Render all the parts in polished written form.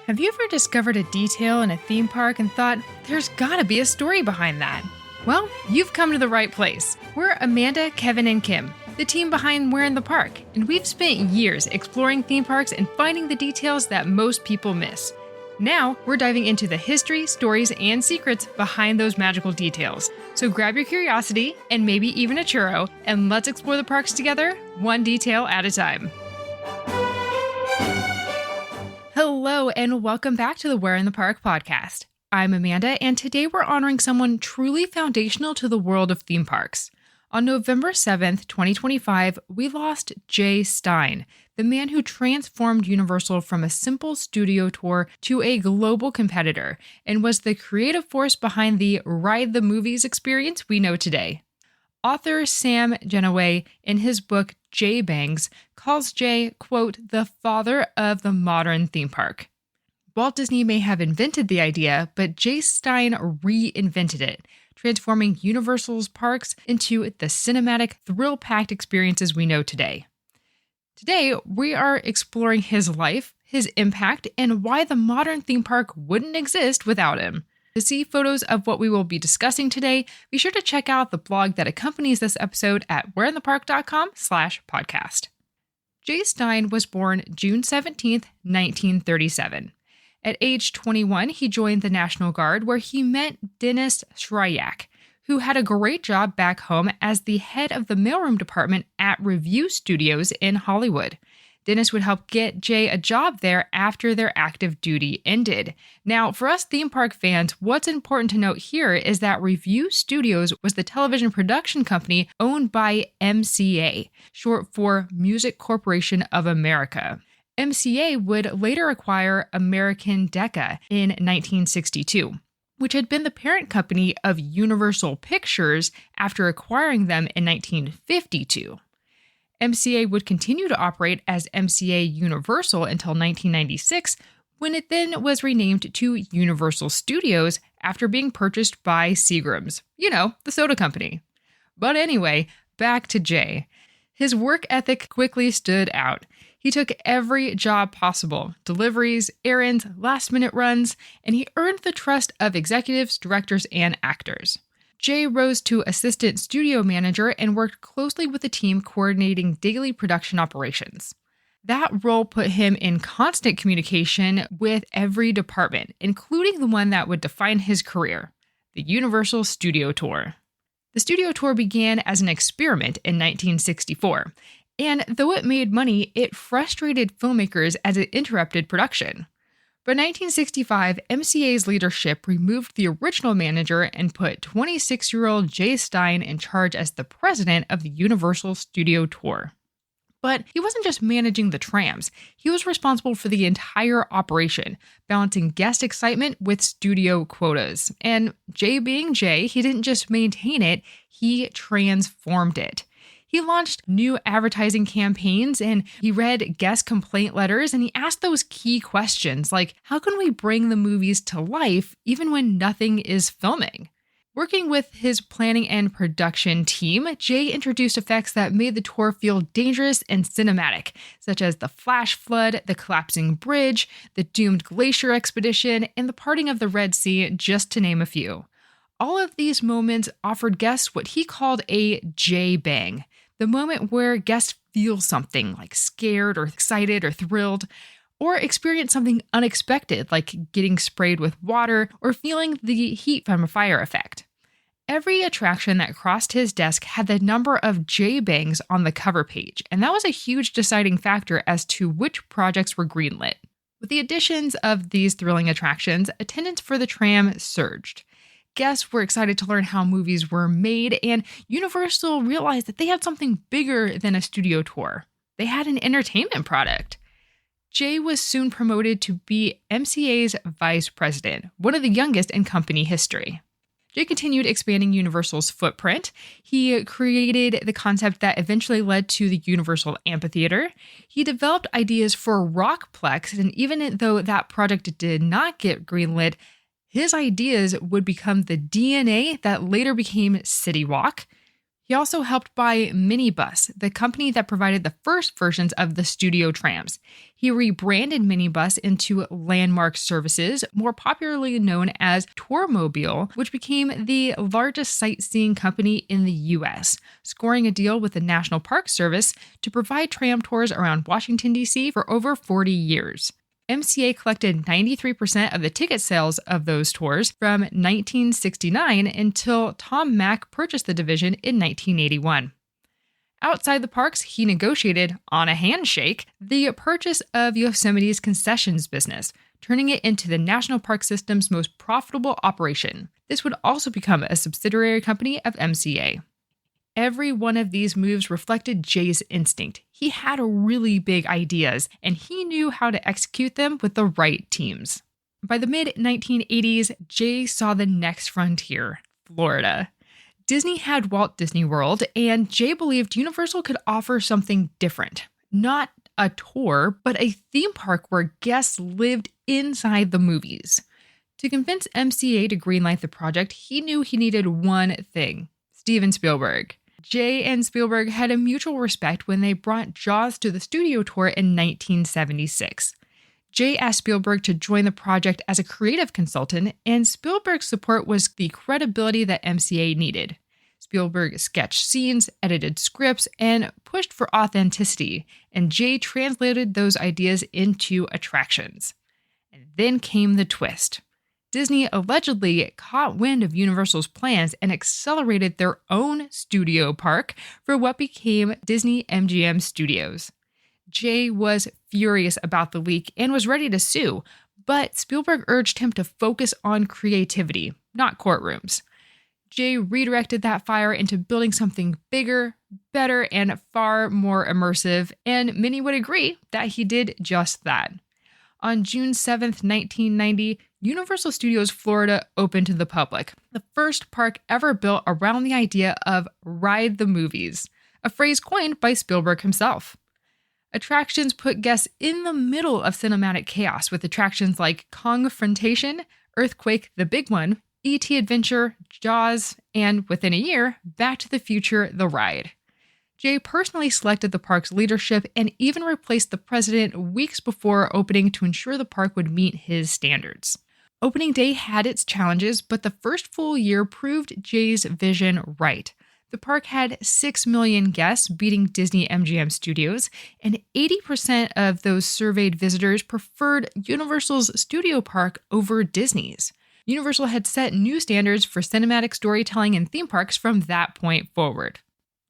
Have you ever discovered a detail in a theme park and thought, there's gotta be a story behind that? Well, you've come to the right place. We're Amanda, Kevin, and Kim, the team behind We're in the Park, and we've spent years exploring theme parks and finding the details that most people miss. Now, we're diving into the history, stories, and secrets behind those magical details. So grab your curiosity, and maybe even a churro, and let's explore the parks together, one detail at a time. Hello, and welcome back to the We're in the Park podcast. I'm Amanda, and today we're honoring someone truly foundational to the world of theme parks. On November 7th, 2025, we lost Jay Stein, the man who transformed Universal from a simple studio tour to a global competitor, and was the creative force behind the Ride the Movies experience we know today. Author Sam Genoway, in his book Jay Bangs, calls Jay, quote, the father of the modern theme park. Walt Disney may have invented the idea, but Jay Stein reinvented it, transforming Universal's parks into the cinematic, thrill-packed experiences we know today. Today, we are exploring his life, his impact, and why the modern theme park wouldn't exist without him. To see photos of what we will be discussing today, be sure to check out the blog that accompanies this episode at whereinthepark.com/podcast. Jay Stein was born June 17th, 1937. At age 21, he joined the National Guard, where he met Dennis Shryak, who had a great job back home as the head of the mailroom department at Revue Studios in Hollywood. Dennis would help get Jay a job there after their active duty ended. Now, for us theme park fans, what's important to note here is that Revue Studios was the television production company owned by MCA, short for Music Corporation of America. MCA would later acquire American Decca in 1962, which had been the parent company of Universal Pictures after acquiring them in 1952. MCA would continue to operate as MCA Universal until 1996, when it then was renamed to Universal Studios after being purchased by Seagram's, the soda company. But anyway, back to Jay. His work ethic quickly stood out. He took every job possible, deliveries, errands, last-minute runs, and he earned the trust of executives, directors, and actors. Jay rose to assistant studio manager and worked closely with the team coordinating daily production operations. That role put him in constant communication with every department, including the one that would define his career, the Universal Studio Tour. The studio tour began as an experiment in 1964, and though it made money, it frustrated filmmakers as it interrupted production. By 1965, MCA's leadership removed the original manager and put 26-year-old Jay Stein in charge as the president of the Universal Studio Tour. But he wasn't just managing the trams. He was responsible for the entire operation, balancing guest excitement with studio quotas. And Jay being Jay, he didn't just maintain it, he transformed it. He launched new advertising campaigns, and he read guest complaint letters, and he asked those key questions like, how can we bring the movies to life even when nothing is filming? Working with his planning and production team, Jay introduced effects that made the tour feel dangerous and cinematic, such as the flash flood, the collapsing bridge, the doomed glacier expedition, and the parting of the Red Sea, just to name a few. All of these moments offered guests what he called a Jay Bang, the moment where guests feel something like scared or excited or thrilled, or experience something unexpected like getting sprayed with water or feeling the heat from a fire effect. Every attraction that crossed his desk had the number of Jay Bangs on the cover page, and that was a huge deciding factor as to which projects were greenlit. With the additions of these thrilling attractions, attendance for the tram surged. Guests were excited to learn how movies were made, and Universal realized that they had something bigger than a studio tour. They had an entertainment product. Jay was soon promoted to be MCA's vice president, one of the youngest in company history. Jay continued expanding Universal's footprint. He created the concept that eventually led to the Universal Amphitheater. He developed ideas for Rockplex, and even though that project did not get greenlit, his ideas would become the DNA that later became City Walk. He also helped buy Minibus, the company that provided the first versions of the studio trams. He rebranded Minibus into Landmark Services, more popularly known as Tourmobile, which became the largest sightseeing company in the U.S., scoring a deal with the National Park Service to provide tram tours around Washington, D.C. for over 40 years. MCA collected 93% of the ticket sales of those tours from 1969 until Tom Mack purchased the division in 1981. Outside the parks, he negotiated, on a handshake, the purchase of Yosemite's concessions business, turning it into the National Park System's most profitable operation. This would also become a subsidiary company of MCA. Every one of these moves reflected Jay's instinct. He had really big ideas, and he knew how to execute them with the right teams. By the mid-1980s, Jay saw the next frontier, Florida. Disney had Walt Disney World, and Jay believed Universal could offer something different. Not a tour, but a theme park where guests lived inside the movies. To convince MCA to greenlight the project, he knew he needed one thing: Steven Spielberg. Jay and Spielberg had a mutual respect when they brought Jaws to the studio tour in 1976. Jay asked Spielberg to join the project as a creative consultant, and Spielberg's support was the credibility that MCA needed. Spielberg sketched scenes, edited scripts, and pushed for authenticity, and Jay translated those ideas into attractions. And then came the twist. Disney allegedly caught wind of Universal's plans and accelerated their own studio park for what became Disney MGM Studios. Jay was furious about the leak and was ready to sue, but Spielberg urged him to focus on creativity, not courtrooms. Jay redirected that fire into building something bigger, better, and far more immersive, and many would agree that he did just that. On June 7, 1990, Universal Studios Florida opened to the public, the first park ever built around the idea of "ride the movies," a phrase coined by Spielberg himself. Attractions put guests in the middle of cinematic chaos with attractions like Kongfrontation, Earthquake the Big One, E.T. Adventure, Jaws, and within a year, Back to the Future: The Ride. Jay personally selected the park's leadership and even replaced the president weeks before opening to ensure the park would meet his standards. Opening day had its challenges, but the first full year proved Jay's vision right. The park had 6 million guests, beating Disney MGM Studios, and 80% of those surveyed visitors preferred Universal's studio park over Disney's. Universal had set new standards for cinematic storytelling in theme parks from that point forward.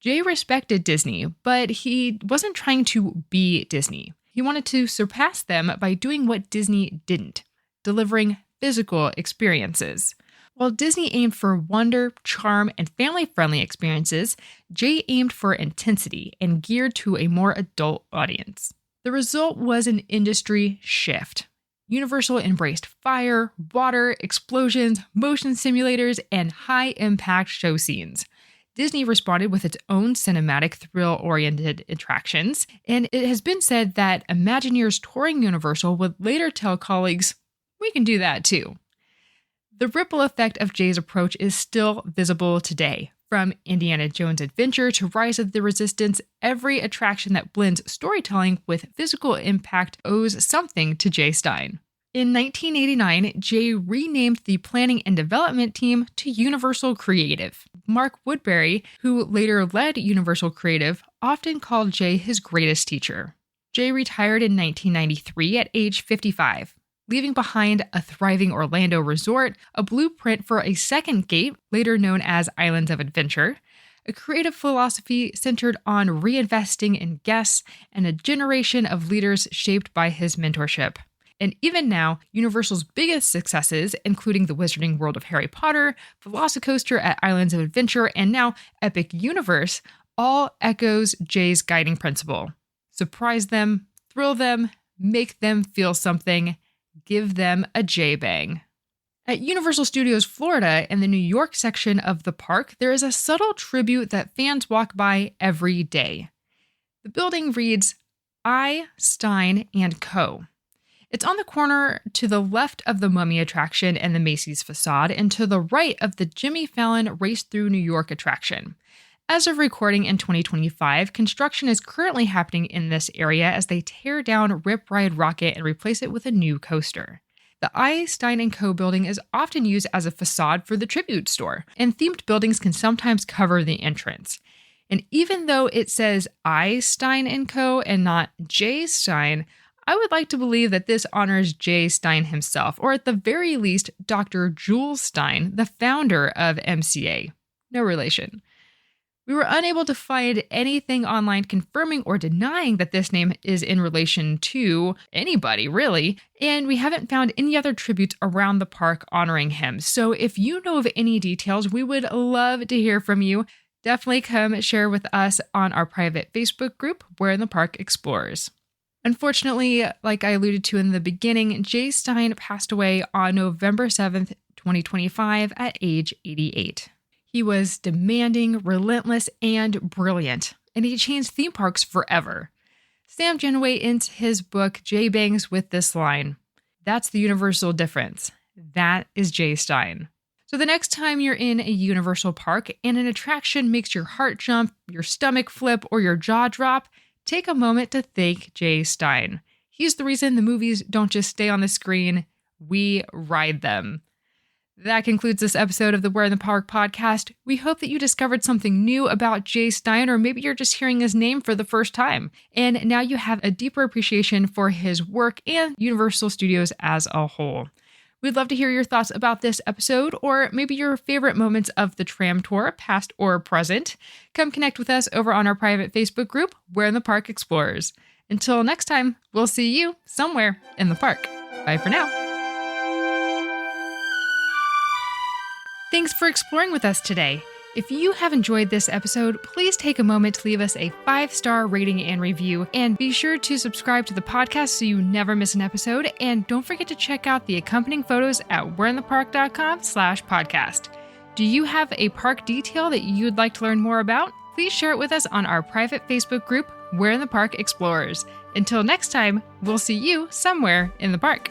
Jay respected Disney, but he wasn't trying to be Disney. He wanted to surpass them by doing what Disney didn't: delivering physical experiences. While Disney aimed for wonder, charm, and family-friendly experiences, Jay aimed for intensity and geared to a more adult audience. The result was an industry shift. Universal embraced fire, water, explosions, motion simulators, and high-impact show scenes. Disney responded with its own cinematic, thrill-oriented attractions, and it has been said that Imagineers touring Universal would later tell colleagues, "We can do that too." The ripple effect of Jay's approach is still visible today. From Indiana Jones Adventure to Rise of the Resistance, every attraction that blends storytelling with physical impact owes something to Jay Stein. In 1989, Jay renamed the planning and development team to Universal Creative. Mark Woodbury, who later led Universal Creative, often called Jay his greatest teacher. Jay retired in 1993 at age 55, leaving behind a thriving Orlando resort, a blueprint for a second gate, later known as Islands of Adventure, a creative philosophy centered on reinvesting in guests, and a generation of leaders shaped by his mentorship. And even now, Universal's biggest successes, including the Wizarding World of Harry Potter, Velocicoaster at Islands of Adventure, and now Epic Universe, all echoes Jay's guiding principle: surprise them, thrill them, make them feel something, give them a J-bang. At Universal Studios Florida, in the New York section of the park, there is a subtle tribute that fans walk by every day. The building reads, I, Stein, and Co. It's on the corner to the left of the Mummy attraction and the Macy's facade, and to the right of the Jimmy Fallon Race Through New York attraction. As of recording in 2025, construction is currently happening in this area as they tear down Rip Ride Rocket and replace it with a new coaster. The Stein & Co. building is often used as a facade for the Tribute store, and themed buildings can sometimes cover the entrance. And even though it says Stein & Co. and not J. Stein, I would like to believe that this honors J. Stein himself, or at the very least, Dr. Jules Stein, the founder of MCA. No relation. We were unable to find anything online confirming or denying that this name is in relation to anybody, really, and we haven't found any other tributes around the park honoring him. So if you know of any details, we would love to hear from you. Definitely come share with us on our private Facebook group, Where in the Park Explorers. Unfortunately, like I alluded to in the beginning, J. Stein passed away on November 7th, 2025 at age 88. He was demanding, relentless, and brilliant, and he changed theme parks forever. Sam Genoway ends his book, J. Bangs, with this line: "That's the universal difference. That is J. Stein." So the next time you're in a Universal park and an attraction makes your heart jump, your stomach flip, or your jaw drop, take a moment to thank J. Stein. He's the reason the movies don't just stay on the screen, we ride them. That concludes this episode of the Where in the Park podcast. We hope that you discovered something new about J. Stein, or maybe you're just hearing his name for the first time. And now you have a deeper appreciation for his work and Universal Studios as a whole. We'd love to hear your thoughts about this episode, or maybe your favorite moments of the tram tour, past or present. Come connect with us over on our private Facebook group, Where in the Park Explorers. Until next time, we'll see you somewhere in the park. Bye for now. Thanks for exploring with us today. If you have enjoyed this episode, please take a moment to leave us a 5-star rating and review, and be sure to subscribe to the podcast so you never miss an episode. And don't forget to check out the accompanying photos at whereinthepark.com/podcast. Do you have a park detail that you'd like to learn more about? Please share it with us on our private Facebook group, Where in the Park Explorers. Until next time, we'll see you somewhere in the park.